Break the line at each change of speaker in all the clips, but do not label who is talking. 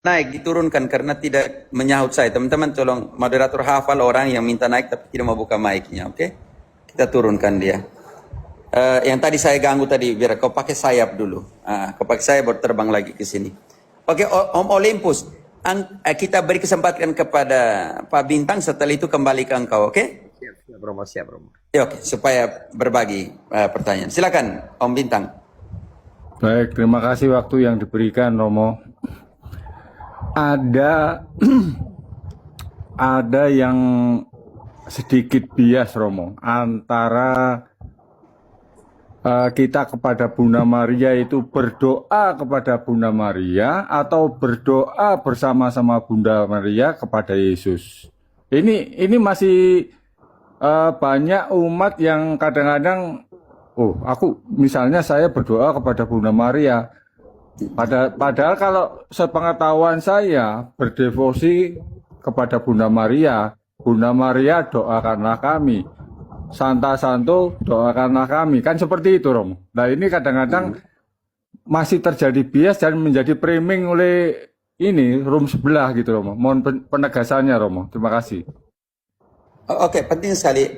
naik diturunkan karena tidak menyahut saya. Teman-teman tolong moderator hafal orang yang minta naik tapi tidak mau buka mic-nya, oke? Kita turunkan dia. Yang tadi saya ganggu tadi, biar kau pakai sayap dulu. Kau pakai sayap baru terbang lagi ke sini. Oke, Om Olympus, kita beri kesempatan kepada Pak Bintang, setelah itu kembali ke engkau, oke?
Siap, Romo, siap, Romo.
Ya, oke, supaya berbagi pertanyaan. Silakan, Om Bintang.
Baik, terima kasih waktu yang diberikan, Romo. Ada yang sedikit bias, Romo, antara kita kepada Bunda Maria itu berdoa kepada Bunda Maria atau berdoa bersama-sama Bunda Maria kepada Yesus. Ini masih banyak umat yang kadang-kadang, aku misalnya saya berdoa kepada Bunda Maria. Padahal kalau sepengetahuan saya berdevosi kepada Bunda Maria doakanlah kami. Santa Santo doakanlah kami, kan seperti itu, Romo. Nah, ini kadang-kadang masih terjadi bias dan menjadi framing oleh room sebelah gitu, Romo. Mohon penegasannya, Romo. Terima kasih.
Oke, penting sekali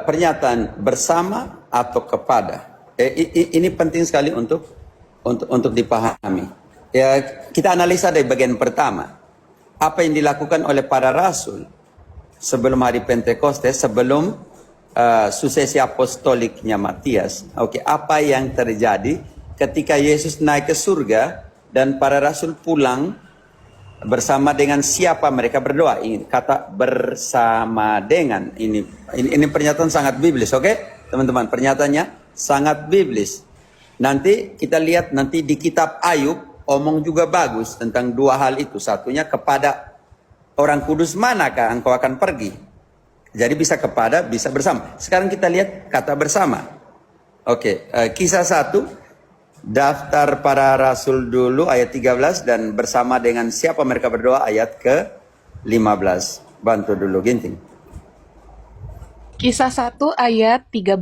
pernyataan bersama atau kepada. Ini penting sekali untuk dipahami. Ya, kita analisa dari bagian pertama. Apa yang dilakukan oleh para rasul sebelum hari Pentekoste, sebelum suksesi apostoliknya Matias. Oke, apa yang terjadi ketika Yesus naik ke surga dan para rasul pulang bersama dengan siapa mereka berdoa? Ini kata bersama dengan, ini pernyataan sangat biblis, oke? Teman-teman, pernyataannya sangat biblis. Nanti kita lihat nanti di kitab Ayub omong juga bagus tentang dua hal itu. Satunya kepada orang kudus manakah engkau akan pergi? Jadi bisa kepada, bisa bersama. Sekarang kita lihat kata bersama. Oke, Kisah 1, daftar para rasul dulu ayat 13 dan bersama dengan siapa mereka berdoa ayat ke-15. Bantu dulu Ginting.
Kisah 1 ayat 13.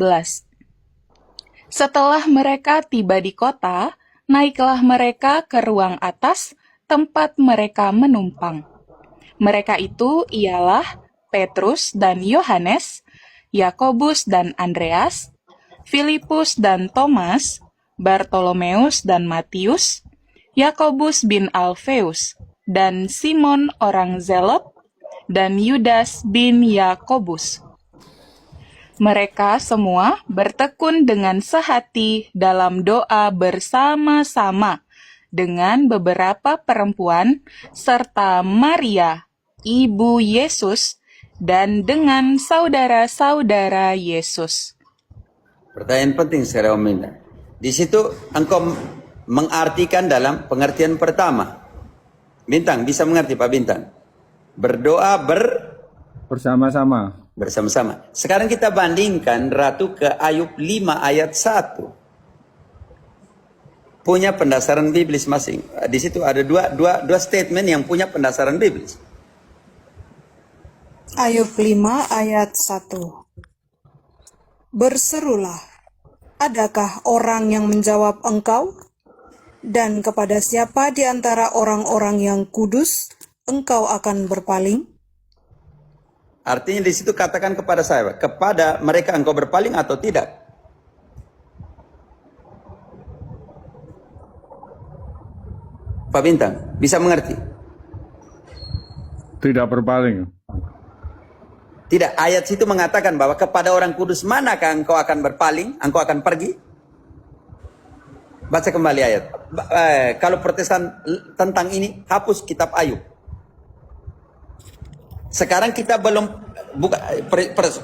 Setelah mereka tiba di kota, naiklah mereka ke ruang atas tempat mereka menumpang. Mereka itu ialah Petrus dan Yohanes, Yakobus dan Andreas, Filipus dan Thomas, Bartolomeus dan Matius, Yakobus bin Alfeus, dan Simon orang Zelot, dan Yudas bin Yakobus. Mereka semua bertekun dengan sehati dalam doa bersama-sama dengan beberapa perempuan serta Maria, ibu Yesus, dan dengan saudara-saudara Yesus.
Pertanyaan penting secara umum. Di situ engkau mengartikan dalam pengertian pertama. Bintang, bisa mengerti Pak Bintang? Berdoa
Bersama-sama.
bersama-sama. Sekarang kita bandingkan Ratu ke Ayub 5 ayat 1. Punya pendasaran biblis masing. Di situ ada dua statement yang punya pendasaran biblis.
Ayub 5 ayat 1. Berserulah, adakah orang yang menjawab engkau? Dan kepada siapa di antara orang-orang yang kudus engkau akan berpaling?
Artinya di situ katakan kepada saya, kepada mereka engkau berpaling atau tidak? Pak Bintang, bisa mengerti?
Tidak berpaling.
Tidak, ayat situ mengatakan bahwa kepada orang kudus manakah engkau akan berpaling, engkau akan pergi? Baca kembali ayat. Kalau Protestan tentang ini, hapus kitab Ayub. Sekarang kita belum,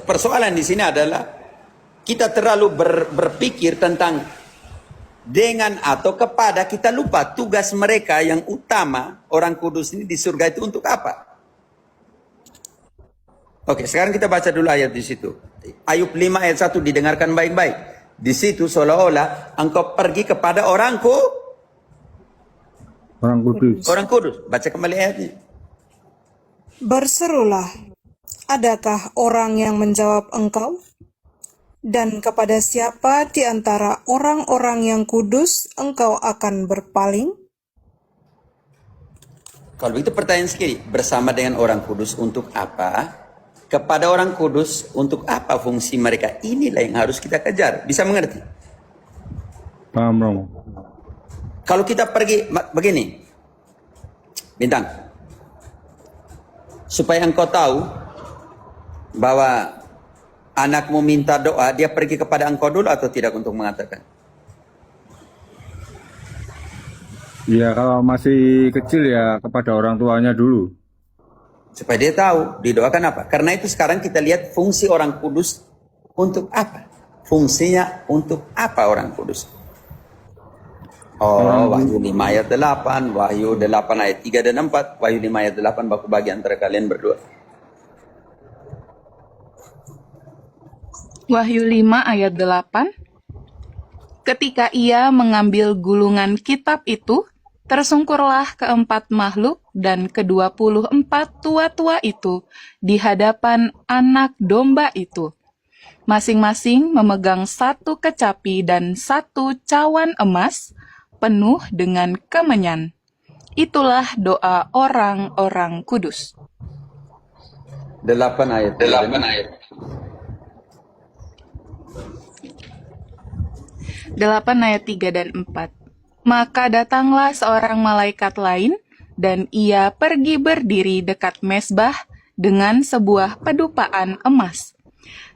persoalan di sini adalah kita terlalu berpikir tentang dengan atau kepada, kita lupa tugas mereka yang utama orang kudus ini di surga itu untuk apa? Oke, sekarang kita baca dulu ayat di situ. Ayub 5 ayat 1 didengarkan baik-baik. Di situ seolah-olah engkau pergi kepada orang
kudus.
Orang kudus. Baca kembali ayatnya.
Berserulah, adakah orang yang menjawab engkau? Dan kepada siapa di antara orang-orang yang kudus engkau akan berpaling?
Kalau begitu pertanyaan sekali, bersama dengan orang kudus untuk apa? Kepada orang kudus untuk apa fungsi mereka? Inilah yang harus kita kejar. Bisa mengerti?
Paham, Romo.
Kalau kita pergi begini, Bintang, supaya engkau tahu bahwa anakmu minta doa, dia pergi kepada engkau dulu atau tidak untuk mengatakan?
Ya, kalau masih kecil ya kepada orang tuanya dulu.
Supaya dia tahu didoakan apa. Karena itu sekarang kita lihat fungsi orang kudus untuk apa. Fungsinya untuk apa orang kudus. Oh, Wahyu 5 ayat 8, Wahyu 8 ayat 3 dan 4, Wahyu 5 ayat 8 baku bagi antara kalian berdua.
Wahyu 5 ayat 8. Ketika ia mengambil gulungan kitab itu, tersungkurlah keempat makhluk dan ke-24 tua-tua itu di hadapan anak domba itu. Masing-masing memegang satu kecapi dan satu cawan emas penuh dengan kemenyan. Itulah doa orang-orang kudus.
8 ayat.
8 ayat.
8 ayat 3 dan 4. Maka datanglah seorang malaikat lain, dan ia pergi berdiri dekat mezbah dengan sebuah pedupaan emas.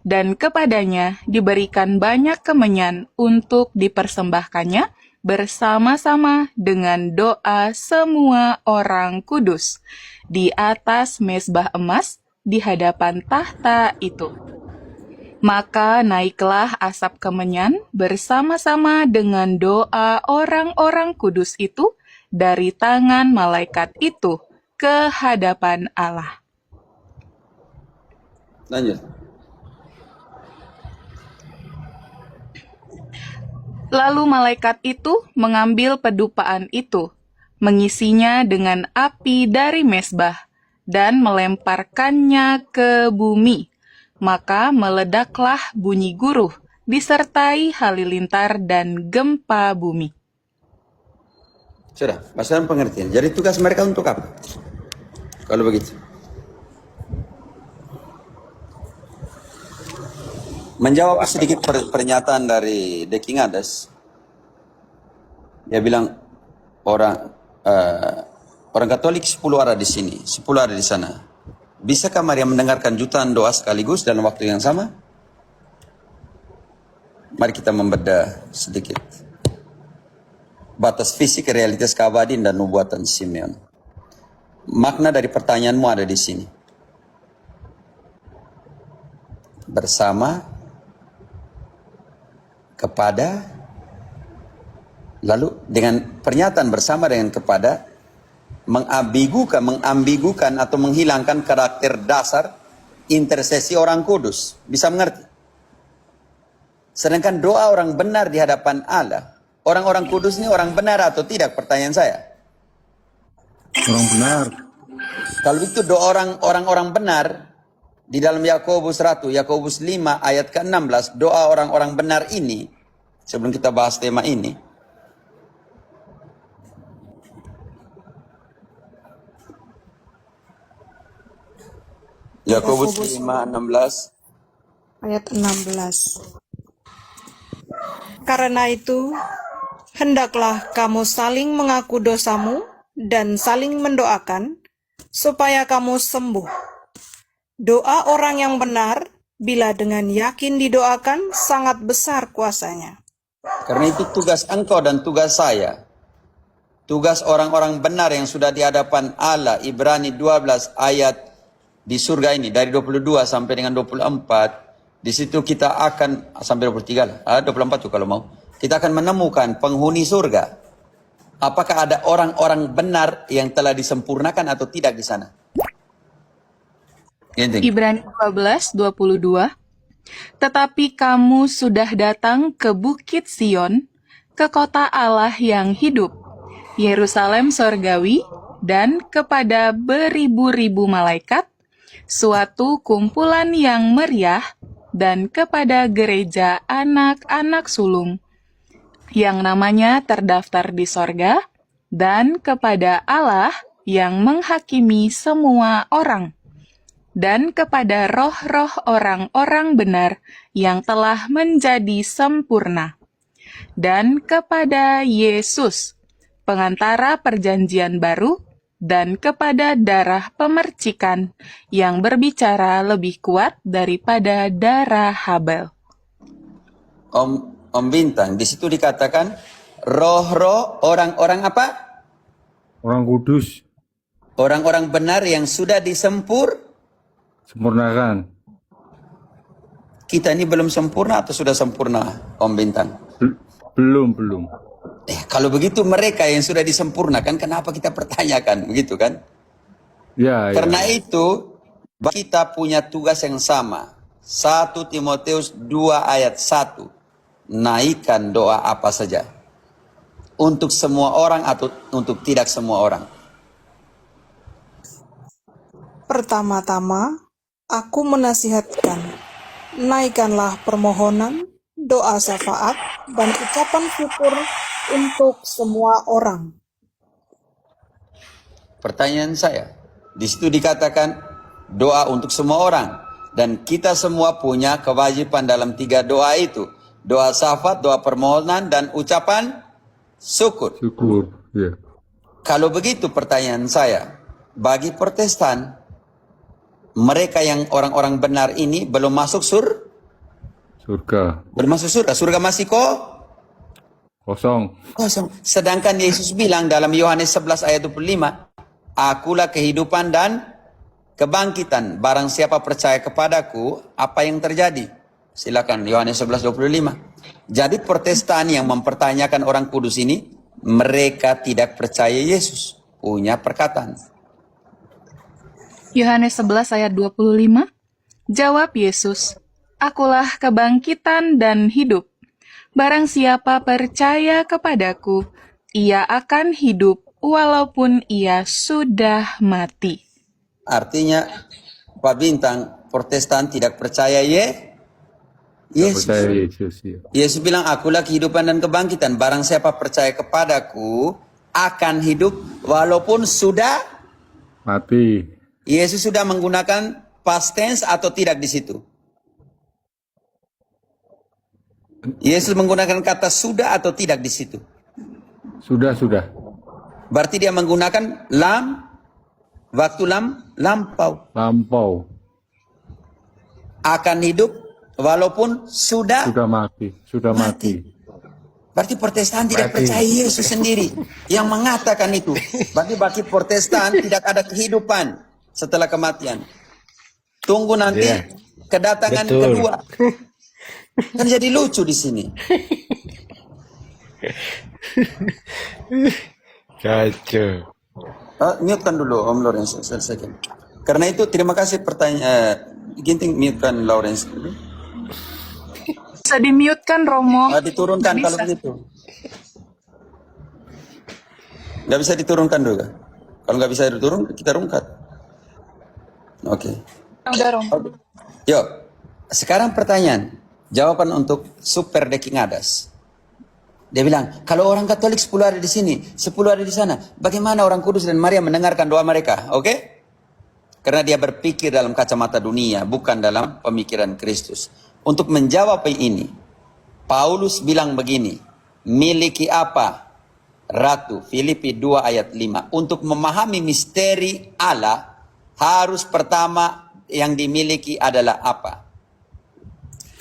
Dan kepadanya diberikan banyak kemenyan untuk dipersembahkannya bersama-sama dengan doa semua orang kudus di atas mezbah emas di hadapan tahta itu. Maka naiklah asap kemenyan bersama-sama dengan doa orang-orang kudus itu dari tangan malaikat itu ke hadapan Allah.
Lanjut.
Lalu malaikat itu mengambil pedupaan itu, mengisinya dengan api dari mezbah, dan melemparkannya ke bumi. Maka meledaklah bunyi guruh, disertai halilintar dan gempa bumi.
Sudah, masalah pengertian. Jadi tugas mereka untuk apa? Kalau begitu. Menjawab sedikit pernyataan dari The King Hades. Dia bilang orang Katolik 10 ada di sini, 10 ada di sana. Bisakah Maria mendengarkan jutaan doa sekaligus dalam waktu yang sama? Mari kita membedah sedikit. Batas fisik, realitas keabadian dan nubuatan Simeon. Makna dari pertanyaanmu ada di sini. Bersama, kepada, lalu dengan pernyataan bersama dengan kepada, mengambigukan atau menghilangkan karakter dasar intersesi orang kudus. Bisa mengerti? Sedangkan doa orang benar di hadapan Allah, orang-orang kudus ini orang benar atau tidak? Pertanyaan saya.
Orang benar.
Kalau itu doa orang-orang benar di dalam Yakobus 1, Yakobus 5 ayat ke-16, doa orang-orang benar ini, sebelum kita bahas tema ini, Yakobus 5:16
ayat 16. Karena itu, hendaklah kamu saling mengaku dosamu dan saling mendoakan, supaya kamu sembuh. Doa orang yang benar, bila dengan yakin didoakan, sangat besar kuasanya.
Karena itu tugas engkau dan tugas saya. Tugas orang-orang benar yang sudah di hadapan Allah, Ibrani 12 ayat di surga ini, dari 22 sampai dengan 24, di situ kita akan, sampai 23 lah, 24 tuh kalau mau, kita akan menemukan penghuni surga. Apakah ada orang-orang benar yang telah disempurnakan atau tidak di sana?
Ibrani 12:22. Tetapi kamu sudah datang ke Bukit Sion, ke kota Allah yang hidup, Yerusalem sorgawi, dan kepada beribu-ribu malaikat, suatu kumpulan yang meriah, dan kepada gereja anak-anak sulung, yang namanya terdaftar di sorga, dan kepada Allah, yang menghakimi semua orang, dan kepada roh-roh orang-orang benar yang telah menjadi sempurna, dan kepada Yesus, pengantara perjanjian baru, dan kepada darah pemercikan yang berbicara lebih kuat daripada darah Habel.
Om Bintang, di situ dikatakan roh-roh orang-orang apa?
Orang kudus,
Orang-orang benar yang sudah
sempurnakan.
Kita ini belum sempurna atau sudah sempurna, Om Bintang?
Belum.
Kalau begitu mereka yang sudah disempurnakan, kenapa kita pertanyakan, begitu kan?
Ya,
Karena
ya.
itu kita punya tugas yang sama. 1 Timotius 2 ayat 1. Naikkan doa apa saja. Untuk semua orang atau untuk tidak semua orang.
Pertama-tama, aku menasihatkan, naikkanlah permohonan, doa syafaat, dan ucapan syukur untuk semua orang.
Pertanyaan saya, di situ dikatakan doa untuk semua orang. Dan kita semua punya kewajiban dalam 3 doa itu. Doa syafaat, doa permohonan, dan ucapan syukur.
Syukur. Ya.
Kalau begitu pertanyaan saya, bagi Protestan, mereka yang orang-orang benar ini belum masuk
Surga.
belum masuk surga. Surga masih
Kosong.
kosong. Sedangkan Yesus bilang dalam Yohanes 11 ayat 25, akulah kehidupan dan kebangkitan. Barang siapa percaya kepadaku, apa yang terjadi? Silakan Yohanes 11:25. Jadi Protestan yang mempertanyakan orang kudus ini, mereka tidak percaya Yesus. Punya perkataan.
Yohanes 11 ayat 25, jawab Yesus, akulah kebangkitan dan hidup. Barang siapa percaya kepadaku, ia akan hidup walaupun ia sudah mati.
Artinya, Pak Bintang, Protestan tidak percaya Yesus.
Percaya Yesus. Ya.
Yesus bilang, akulah kehidupan dan kebangkitan. Barang siapa percaya kepadaku, akan hidup walaupun sudah.
Mati.
Yesus sudah menggunakan past tense atau tidak di situ? Yesus menggunakan kata sudah atau tidak di situ?
Sudah.
Berarti dia menggunakan waktu lampau.
Lampau.
Akan hidup walaupun sudah
Sudah mati.
Berarti Protestan tidak percaya Yesus sendiri yang mengatakan itu. Berarti bagi Protestan tidak ada kehidupan setelah kematian. Tunggu nanti kedatangan kedua. Kan jadi lucu di sini.
Kacau.
Mute-kan dulu Om Lawrence. Selesaikan. Karena itu terima kasih pertanyaan. Ginting mute-kan Lawrence dulu.
Bisa di-mute kan, Romo?
Diturunkan
Nggak
kalau
bisa.
begitu. Nggak bisa diturunkan juga. Kalau nggak bisa diturun, kita rungkat. Oke.
Udah, Romo.
Yuk, sekarang pertanyaan. Jawaban untuk Super Deki Ngadas. Dia bilang, kalau orang Katolik 10 ada di sini, 10 ada di sana. Bagaimana orang Kudus dan Maria mendengarkan doa mereka? Oke? Karena dia berpikir dalam kacamata dunia, bukan dalam pemikiran Kristus. Untuk menjawab ini, Paulus bilang begini, miliki apa? Ratu, Filipi 2 ayat 5. Untuk memahami misteri Allah, harus pertama yang dimiliki adalah apa?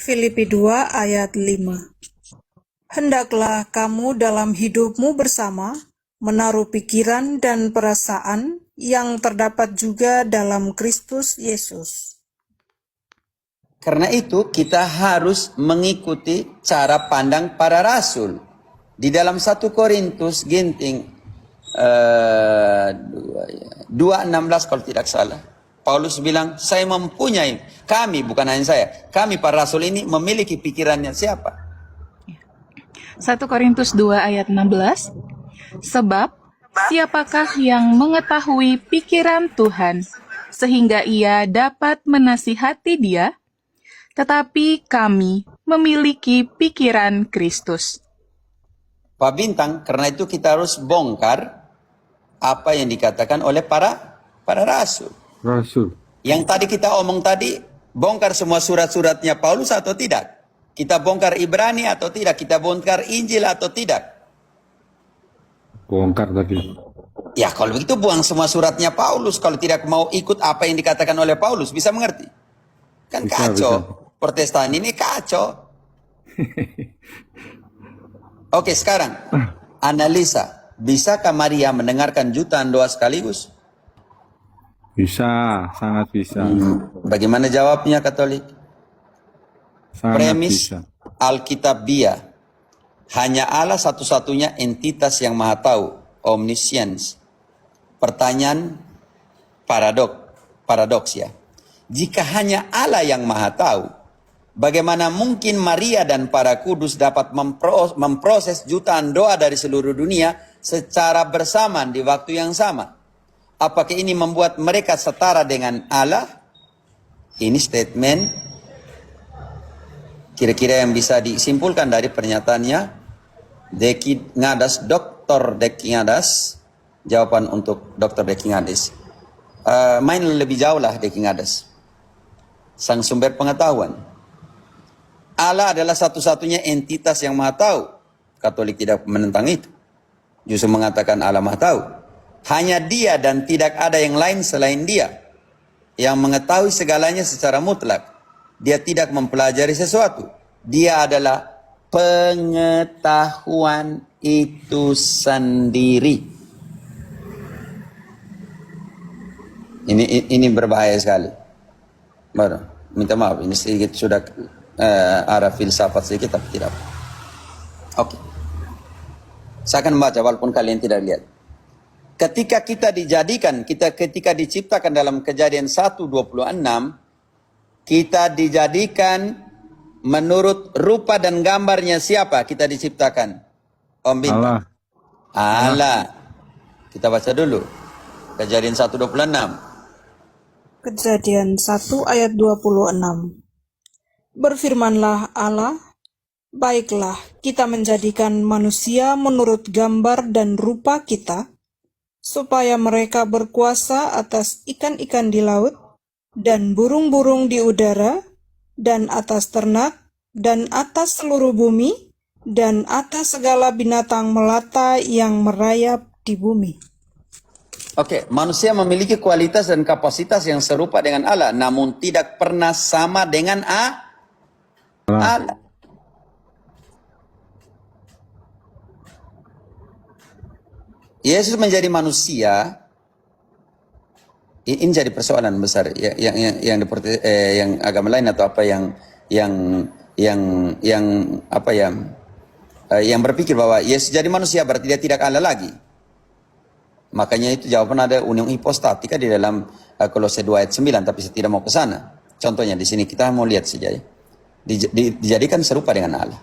Filipi 2 ayat 5. Hendaklah kamu dalam hidupmu bersama menaruh pikiran dan perasaan yang terdapat juga dalam Kristus Yesus.
Karena itu kita harus mengikuti cara pandang para rasul. Di dalam 1 Korintus Ginting 2:16 kalau tidak salah. Paulus bilang, saya mempunyai, kami bukan hanya saya, kami para rasul ini memiliki pikirannya siapa?
1 Korintus 2 ayat 16, sebab siapakah yang mengetahui pikiran Tuhan, sehingga ia dapat menasihati dia? Tetapi kami memiliki pikiran Kristus.
Pak Bintang, karena itu kita harus bongkar apa yang dikatakan oleh para rasul.
Rasul.
Yang tadi kita omong tadi, bongkar semua surat-suratnya Paulus atau tidak? Kita bongkar Ibrani atau tidak? Kita bongkar Injil atau tidak?
Bongkar tadi.
Ya kalau begitu buang semua suratnya Paulus. Kalau tidak mau ikut apa yang dikatakan oleh Paulus, bisa mengerti? Kan
Bisa,
kacau.
bisa.
Protestan ini kacau. Oke, sekarang analisa. Bisakah Maria mendengarkan jutaan doa sekaligus?
Bisa, sangat bisa.
Bagaimana jawabnya Katolik?
Sangat
Premis
bisa.
Alkitabiah. Hanya Allah satu-satunya entitas yang maha tahu. Omniscience. Pertanyaan paradoks ya. Jika hanya Allah yang maha tahu, bagaimana mungkin Maria dan para kudus dapat memproses jutaan doa dari seluruh dunia secara bersamaan di waktu yang sama? Apakah ini membuat mereka setara dengan Allah? Ini statement kira-kira yang bisa disimpulkan dari pernyataannya Deki Ngadas, Dr. Deki Ngadas. Jawaban untuk Dr. Deki Ngadas. Main lebih jauh lah Deki Ngadas. Sang sumber pengetahuan. Allah adalah satu-satunya entitas yang maha tahu. Katolik tidak menentang itu. Justru mengatakan Allah maha tahu. Hanya dia dan tidak ada yang lain selain dia. Yang mengetahui segalanya secara mutlak. Dia tidak mempelajari sesuatu. Dia adalah pengetahuan itu sendiri. Ini berbahaya sekali. Baru, minta maaf, ini sedikit sudah arah filsafat sedikit, tapi tidak. Oke. Saya akan membaca walaupun kalian tidak lihat. Ketika kita ketika diciptakan dalam Kejadian 1:26, kita dijadikan menurut rupa dan gambarnya siapa kita diciptakan? Om Bintang. Allah. Kita baca dulu. Kejadian 1:26.
Kejadian 1 ayat 26. Berfirmanlah Allah, baiklah kita menjadikan manusia menurut gambar dan rupa kita, supaya mereka berkuasa atas ikan-ikan di laut, dan burung-burung di udara, dan atas ternak, dan atas seluruh bumi, dan atas segala binatang melata yang merayap di bumi.
Oke, manusia memiliki kualitas dan kapasitas yang serupa dengan Allah, namun tidak pernah sama dengan Allah. Yesus menjadi manusia, ini jadi persoalan besar yang agama lain atau apa yang berpikir bahwa Yesus jadi manusia berarti dia tidak Allah lagi. Makanya itu jawaban ada union hipostatika di dalam Kolose 2 ayat 9, tapi saya tidak mau ke sana. Contohnya di sini kita mau lihat saja ya. Dijadikan serupa dengan Allah.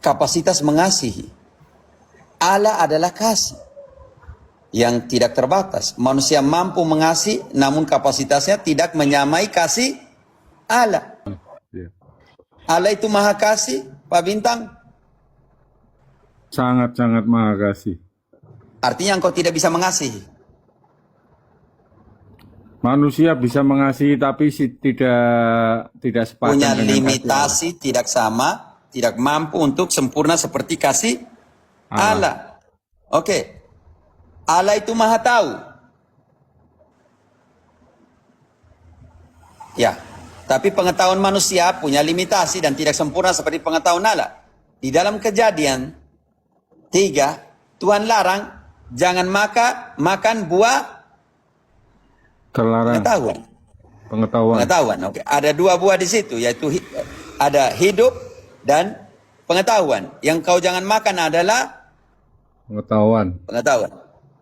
Kapasitas mengasihi. Allah adalah kasih yang tidak terbatas. Manusia mampu mengasihi, namun kapasitasnya tidak menyamai kasih Allah. Allah itu maha kasih, Pak Bintang.
Sangat-sangat maha kasih.
Artinya engkau tidak bisa mengasihi.
Manusia bisa mengasihi tapi tidak sepadan
Punya
dengan
limitasi, tidak sama, tidak mampu untuk sempurna seperti kasih Allah. Oke. Allah itu maha tahu. Ya. Tapi pengetahuan manusia punya limitasi dan tidak sempurna seperti pengetahuan Allah. Di dalam Kejadian 3, Tuhan larang jangan makan buah
terlarang. Pengetahuan.
Oke. Ada dua buah di situ, yaitu ada hidup dan pengetahuan. Yang kau jangan makan adalah
Pengetahuan.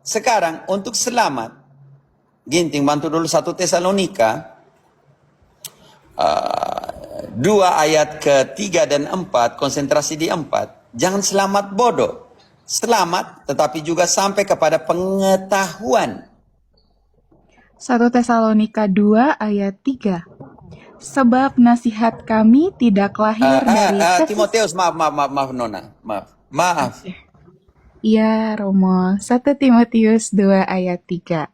Sekarang untuk selamat, Ginting bantu dulu 1 Tesalonika 2 ayat ke-3 dan 4, konsentrasi di 4. Jangan selamat bodoh. Selamat, tetapi juga sampai kepada pengetahuan.
1 Tesalonika 2 ayat 3. Sebab nasihat kami tidak lahir dari
Timotius, maaf Nona, maaf.
Ya, Romo, 1 Timotius 2 ayat 3.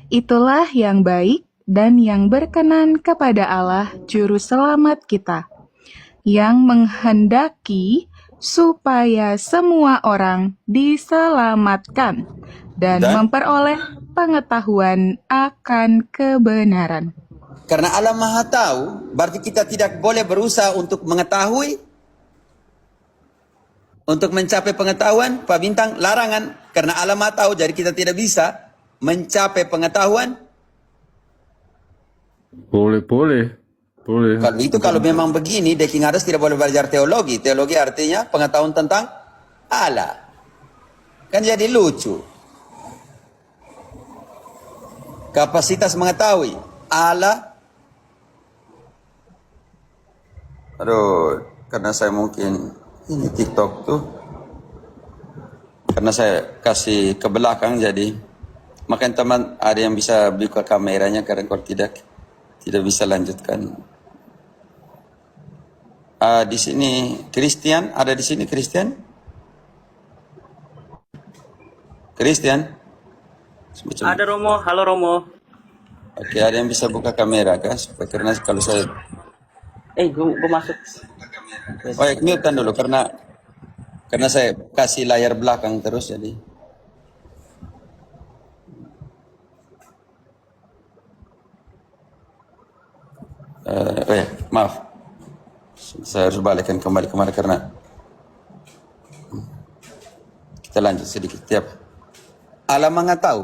Itulah yang baik dan yang berkenan kepada Allah Juru Selamat kita, yang menghendaki supaya semua orang diselamatkan dan
Dan
memperoleh pengetahuan akan kebenaran.
karena Allah Maha Tahu, berarti kita tidak boleh berusaha untuk mengetahui, untuk mencapai pengetahuan. Pak Bintang, larangan. Karena Allah Maha Tahu, jadi kita tidak bisa mencapai pengetahuan.
Boleh, boleh. Boleh.
Kalau itu, kalau memang begini, Deking Adas tidak boleh belajar teologi. Teologi artinya pengetahuan tentang Allah. Kan jadi lucu. Kapasitas mengetahui Allah. Aduh, karena saya mungkin ini TikTok tuh, karena saya kasih ke belakang, jadi makanya teman ada yang bisa buka kameranya, karena kalau tidak bisa lanjutkan. Di sini Christian, ada di sini Christian? Christian? Semacam.
Ada Romo, halo Romo.
Oke, ada yang bisa buka kamera kah? Karena kalau saya,
Gue masuk.
oh ya, mute dulu karena saya kasih layar belakang terus, jadi. Oh ya, maaf. Saya harus balikkan kembali kemana karena kita lanjut sedikit. Tiap Allah Maha Tahu,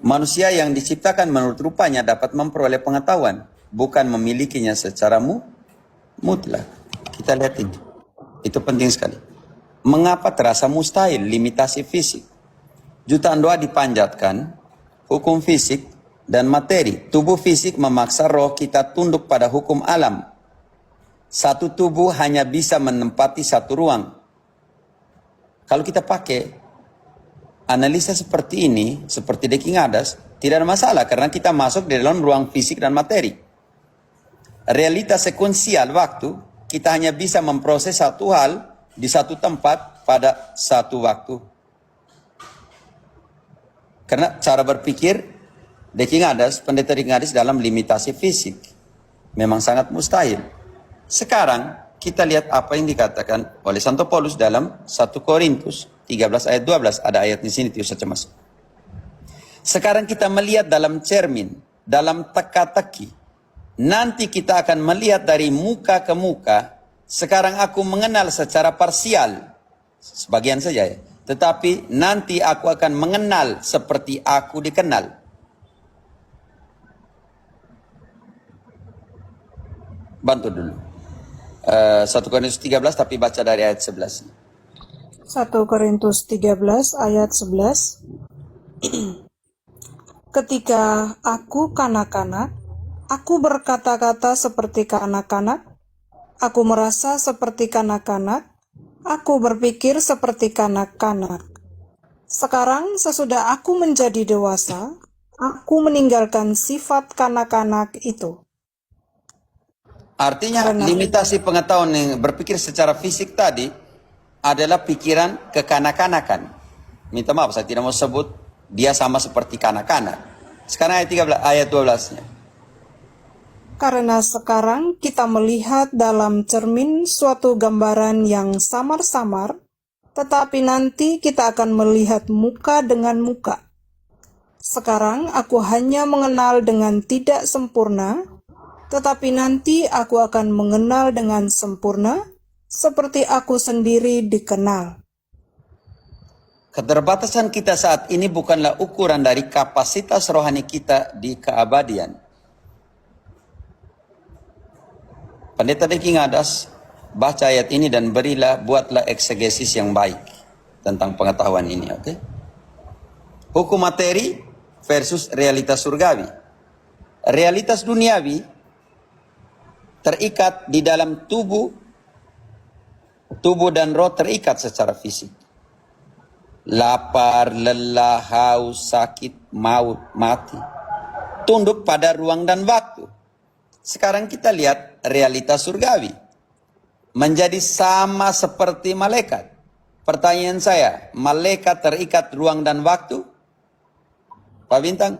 manusia yang diciptakan menurut rupanya dapat memperoleh pengetahuan, bukan memilikinya secara mutlak. Kita lihat ini. Itu penting sekali. Mengapa terasa mustahil limitasi fisik? Jutaan doa dipanjatkan, hukum fisik dan materi. Tubuh fisik memaksa roh kita tunduk pada hukum alam. Satu tubuh hanya bisa menempati satu ruang. Kalau kita pakai analisa seperti ini, seperti Deking Adas, tidak ada masalah karena kita masuk di dalam ruang fisik dan materi. Realitas sekuensial waktu, kita hanya bisa memproses satu hal di satu tempat pada satu waktu. Karena cara berpikir Deking Adas, pendeta Deking Adas dalam limitasi fisik memang sangat mustahil. Sekarang kita lihat apa yang dikatakan oleh Santo Paulus dalam 1 Korintus 13 ayat 12. Ada ayat di sini, tidak usah cemas. Sekarang kita melihat dalam cermin, dalam teka-teki. Nanti kita akan melihat dari muka ke muka. Sekarang aku mengenal secara parsial, sebagian saja ya. Tetapi nanti aku akan mengenal seperti aku dikenal. Bantu dulu. 1 Korintus 13 tapi baca dari ayat 11.
1 Korintus 13 ayat 11. Ketika aku kanak-kanak, aku berkata-kata seperti kanak-kanak, aku merasa seperti kanak-kanak, aku berpikir seperti kanak-kanak. Sekarang sesudah aku menjadi dewasa, aku meninggalkan sifat kanak-kanak itu.
Artinya limitasi pengetahuan yang berpikir secara fisik tadi adalah pikiran kekanak-kanakan. Minta maaf, saya tidak mau sebut dia sama seperti kanak-kanak. Sekarang ayat 13, ayat 12-nya.
Karena sekarang kita melihat dalam cermin suatu gambaran yang samar-samar, tetapi nanti kita akan melihat muka dengan muka. Sekarang aku hanya mengenal dengan tidak sempurna, tetapi nanti aku akan mengenal dengan sempurna, seperti aku sendiri dikenal.
Keterbatasan kita saat ini bukanlah ukuran dari kapasitas rohani kita di keabadian. Pendeta Deking Adas, baca ayat ini dan buatlah eksegesis yang baik tentang pengetahuan ini, oke? Hukum materi versus realitas surgawi. Realitas duniawi terikat di dalam tubuh dan roh terikat secara fisik. Lapar, lelah, haus, sakit, maut, mati. Tunduk pada ruang dan waktu. Sekarang kita lihat realitas surgawi. Menjadi sama seperti malaikat. Pertanyaan saya, malaikat terikat ruang dan waktu? Pak Bintang?